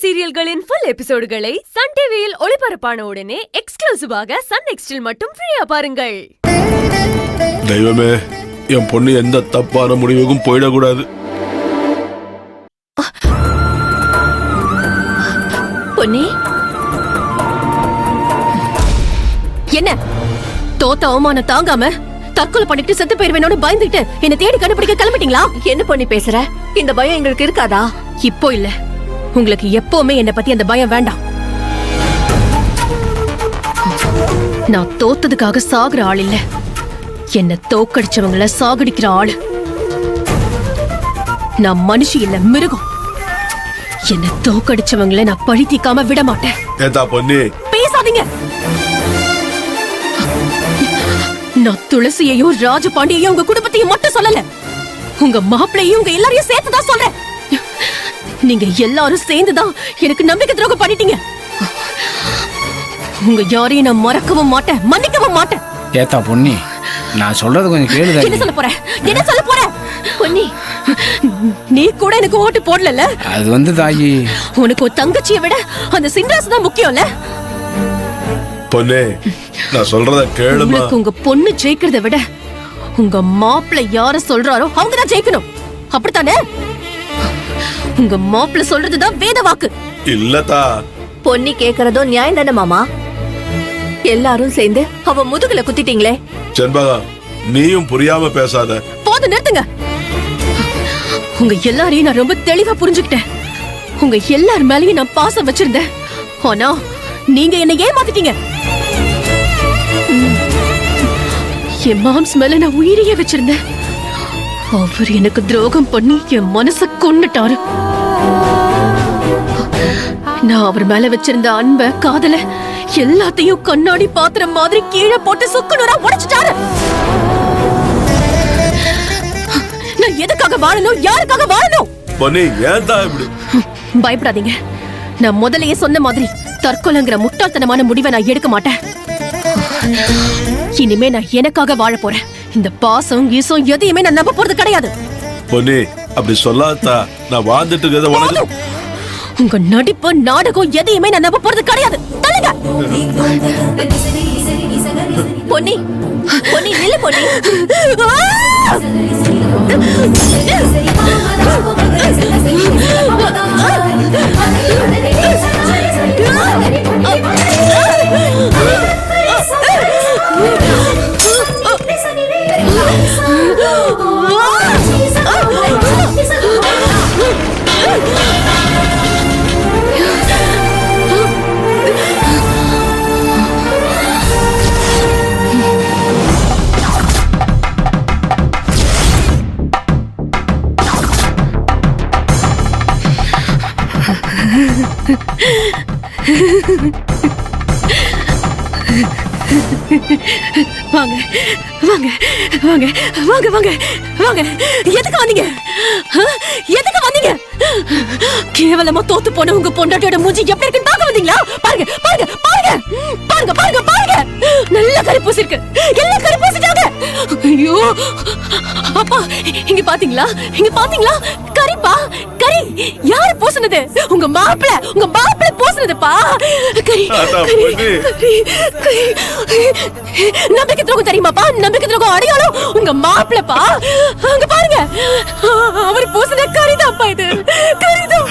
சீரியல்களின் full எபிசோடுகளை Sun டிவியில் ஒளிபரப்பான உடனே எக்ஸ்க்ளூசிவாக சன் நெக்ஸ்டில் மட்டும் ஃப்ரீயா பாருங்கள். தெய்வமே, என் பொண்ணு எந்த தப்பான முடிவுக்கும் போயிடக்கூடாது. பொன்னி, என்ன தோத்த அவமானம் தாங்காம தற்கொலை பண்ணிட்டு செத்து போயிருவேனோட பயந்துட்டு என்ன தேடி கண்டுபிடிக்க கிளம்பிட்டீங்களா? என்ன பொண்ணி பேசுற? இந்த பயம் எங்களுக்கு இருக்காதா? இப்போ இல்ல, உங்களுக்கு எப்பவுமே என்ன பத்தி அந்த பயம் வேண்டாம். நான் தோத்ததுக்காக சாகுற ஆள் இல்ல, என்ன தோக்கடிச்சவங்கள சாகடிக்கிற ஆளு. நான் மனுஷி இல்ல, மிருகம். என்ன தோக்கடிச்சவங்கள நான் பழி தீக்காம விட மாட்டேன். பேசாதீங்க. நான் துளசியையும் ராஜபாண்டியையும் உங்க குடும்பத்தையும் மட்டும் சொல்லல, உங்க மாப்பிள்ளையும் உங்க எல்லாரையும் சேர்த்துதான் சொல்றேன். நீங்க எல்லாரும் சேர்ந்துதான் எனக்கு நம்பிக்கை துரோகம் பண்ணிட்டீங்க. உங்க யாரையும் நான் மறக்கவும் மாட்டேன், மன்னிக்கவும் மாட்டேன். ஏத்தா பொன்னி, நான் சொல்றது கொஞ்சம் கேளுதா. என்ன சொல்ல போற? என்ன சொல்ல போற? பொன்னி, நீ கூட எனக்கு ஓட்டு போடல. அது தாயி, உனக்கு ஒரு தங்கச்சியை விட அந்த சிங்காசு தான் முக்கியம்ல. பொன்னே, நான் சொல்றத கேளுமா. உங்க பொண்ணு ஜெயிக்கிறத விட உங்க மாப்பிள்ளை யார சொல்றாரோ அவங்க தான் ஜெயிக்கணும், அப்படித்தானே? உங்க மாப்பிள்ளை சொல்றதுதான் வேத வாக்கு. இல்லதா, பொன்னி கேக்குறதோ நியாயம் தானே மாமா? எல்லாரும் சேர்ந்து அவ முதுகுல குத்திட்டீங்களே. செண்பகா, நீயும் புரியாம பேசாத. போது, நிறுத்துங்க. உங்க எல்லாரையும் நான் ரொம்ப தெளிவா புரிஞ்சுக்கிட்டேன். உங்க எல்லார் மேலயும் நான் பாசம் வச்சிருந்தேன். ஆனா நீங்க என்ன ஏமாத்திட்டீங்க. என் மாம்ஸ் மேல நான் உயிரையே வச்சிருந்தேன். அவர் எனக்கு துரோகம் பண்ணி என் மனச கொன்னுட்டாரு. நான் அவர் மேல வச்சிருந்த அன்ப, காதல எல்லாத்தையும் கண்ணாடி பாத்திரம் மாதிரி கீழே போட்டு சுக்குநூறா உடைச்சிட்டாரு. நான் எதுக்காக வாழணும், யாருக்காக வாழணும்? பொன்னி, ஏன் தான் இப்படி? பயப்படாதீங்க. நான் முதலையே சொன்ன மாதிரி தற்கொலைங்கிற முட்டாள்தனமான முடிவை நான் எடுக்க மாட்டேன். இனிமே நான் எனக்காக வாழ போறேன். இந்த பாசம் கீசம் எதையுமே நான் நம்ப போறது கிடையாது. பொன்னி, அப்படி சொல்லாதா. நான் வாழ்ந்துட்டு இருக்கிறத உனக்கு. உங்க நடிப்பு, நாடகம் எதையுமே நான் நம்ப போறது கிடையாது. தள்ளுங்க. பொன்னி, பொன்னி நில்லு. பொன்னி, வாங்க வாங்க வாங்க வாங்க வாங்க வாங்க. எதுக்கு வந்தீங்க? எதுக்கு வந்தீங்க? கேவலமா தோத்து போன உங்க பொண்டாட்டியோட மூஞ்சி எப்படி இருக்குன்னு பார்க்க வந்தீங்களா? பாருங்க பாருங்க பாருங்க பாருங்க பாருங்க பாருங்க. நல்ல கரிப்பூசி இருக்கு, எல்லாம் கரிப்பூசிட்டாங்க. ஐயோ அப்பா, இங்க பாத்தீங்களா? இங்க பாத்தீங்களா? கரிப்பா, கரி. யாரு பூசினது? உங்க மாப்பிள்ளை பூசினதுப்பா. கரி. நம்பிக்கை துரோகம் தெரியுமாப்பா? நம்பிக்கை துரோகம் அடையாளம் உங்க மாப்பிள்ளைப்பா. அங்க பாருங்க, அவர் பூசின கரிதாப்பா. இது கரிதான்.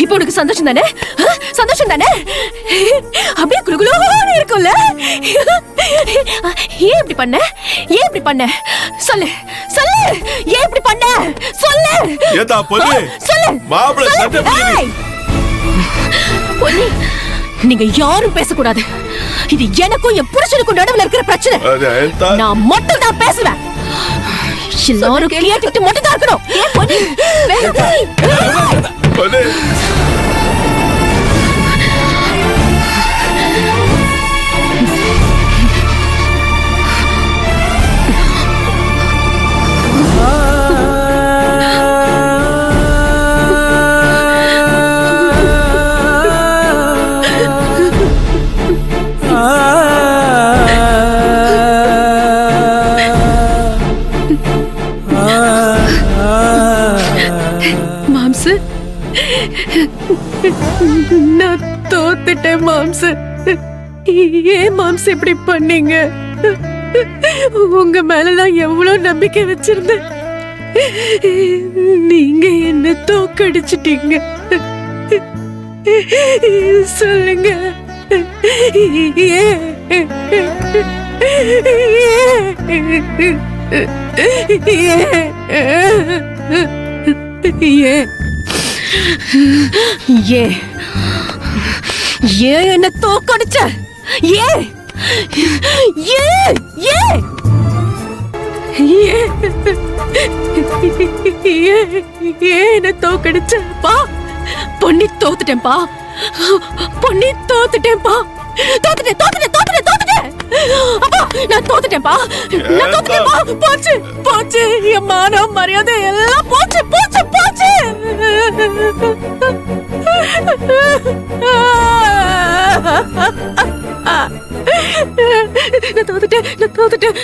இப்போ உனக்கு சந்தோஷம் தானே? சந்தோஷம் தானே? அப்படியே குளுகுளுன்னு இருக்கும்ல. ஏன் இப்படி பண்ண? ஏன் இப்படி பண்ண? சொல்லு சொல்லு. ஏன் இப்படி பண்ண? சொல்லு. ஏதா பொன்னி, சொல்லு. மாப்பிள்ளை சண்டை பிடிக்குது. பொன்னி, நீங்க யாரும் பேசக்கூடாது. இது எனக்கும் என் புருஷனுக்கும் நடுவுல இருக்கிற பிரச்சனை. நான் மட்டும் தான் பேசுவேன். எல்லாரும் கேட்டுட்டு மட்டும் தான் இருக்கணும். ஏன் பொன்னி? பொன்னி, நான் தோத்துட்டேன் மாம்ஸ். ஏன் மாம்ஸ் இப்படி பண்ணீங்க? உங்க மேலதான் எவ்வளவு நம்பிக்கை வச்சிருந்தேன். நீங்க என்ன தோக்கடிச்சிட்டீங்க. சொல்லுங்க ஏன் என்ன தோக்கடிச்ச? ஏன் என்ன தோக்கடிச்சப்பா? பொன்னி தோத்துட்டேன்பா. பொன்னி தோத்துட்டேன்பா. தோத்துட்டேன். அப்பா நான் தோத்துட்டேன்பா. போச்சு போச்சு. என் மானம் மரியாதை எல்லாம் போச்சு. நான் தோத்துட்டேன்.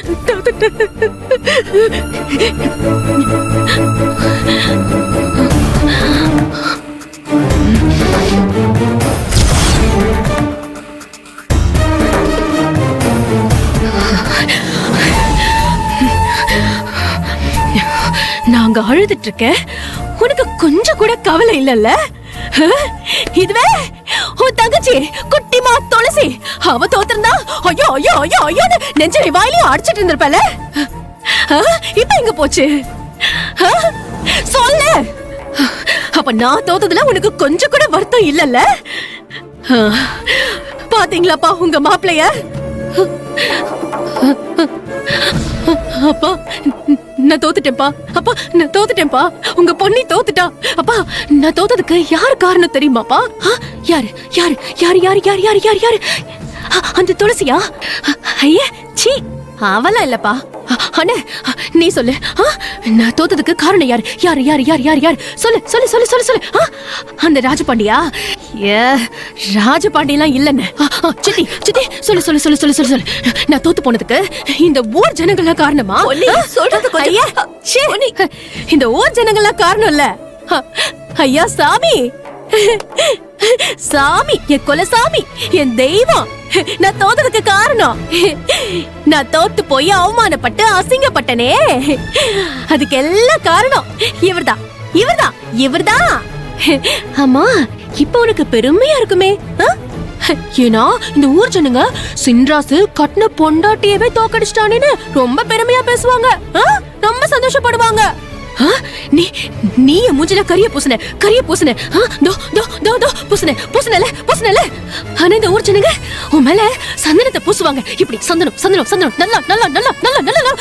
நாங்க அழுதுட்டு இருக்கேன், உனக்கு கொஞ்சம் கூட கவலை இல்லல்ல? இதுவே உன் தங்கச்சி குட்டிமா துளசி, அவ தோத்திருந்தா ஐயோ ஐயோ ஐயோ ஐயோ நெஞ்சை வாயிலையும் அடிச்சிட்டு இருந்திருப்பல. இப்ப எங்க போச்சு சொல்லு. அப்ப நான் தோத்ததுல உனக்கு கொஞ்சம் கூட வருத்தம் இல்லல்ல? பாத்தீங்களாப்பா உங்க மாப்பிளைய? அப்பா நான் தோத்துட்டேன்ப்பா. அப்பா நான் தோத்துட்டேன்ப்பா. உங்க பொண்ணி தோத்துட்டா. அப்பா நான் தோத்ததுக்கு யார் காரணம் தெரியுமாப்பா? யாரு யாரு யாரு யாரு யாரு யாரு யாரு யாரு அந்த துளசியா? ஐயா சீ, அவளா இல்லப்பா. அண்ணே நீ சொல்லு. நான் தோத்ததுக்கு காரணம் யாரு யாரு யாரு யாரு யாரு யாரு சொல்லு சொல்லு சொல்லு சொல்லு சொல்லு. அந்த ராஜபாண்டியா? ஏ ராஜபாண்டியெல்லாம் இல்லன்னு. சித்தி சித்தி சொல்லு சொல்லு சொல்லு சொல்லு சொல்லு சொல்லு. நான் தோத்து போனதுக்கு இந்த ஊர் ஜனங்களா காரணமா? சொல்றது இந்த ஊர் ஜனங்களா காரணம் இல்ல. ஐயா சாமி, சாமி என் குலசாமி, என் தெய்வம். நான் தோத்ததுக்கு காரணம், நான் தோத்து போய் அவமானப்பட்டு அசிங்கப்பட்டனே, அதுக்கு எல்லாம் காரணம் இவர்தான் இவர்தான் இவர்தான். ஆமா இப்ப உனக்கு பெருமையா இருக்குமே. ஏன்னா இந்த ஊர் ஜனங்க சின்ராசு கட்டின பொண்டாட்டியவே தோக்கடிச்சிட்டானேன்னு ரொம்ப பெருமையா பேசுவாங்க, ரொம்ப சந்தோஷப்படுவாங்க. நீ நீ மூஞ்சில கரிய பூசன பூசனல. ஆனா இந்த ஊர் ஜனங்க உன் மேல சந்தனத்தை பூசுவாங்க. இப்படி சந்தனம் சந்தனம் சந்தனம் நல்லா நல்லா நல்லா நல்லா நல்லா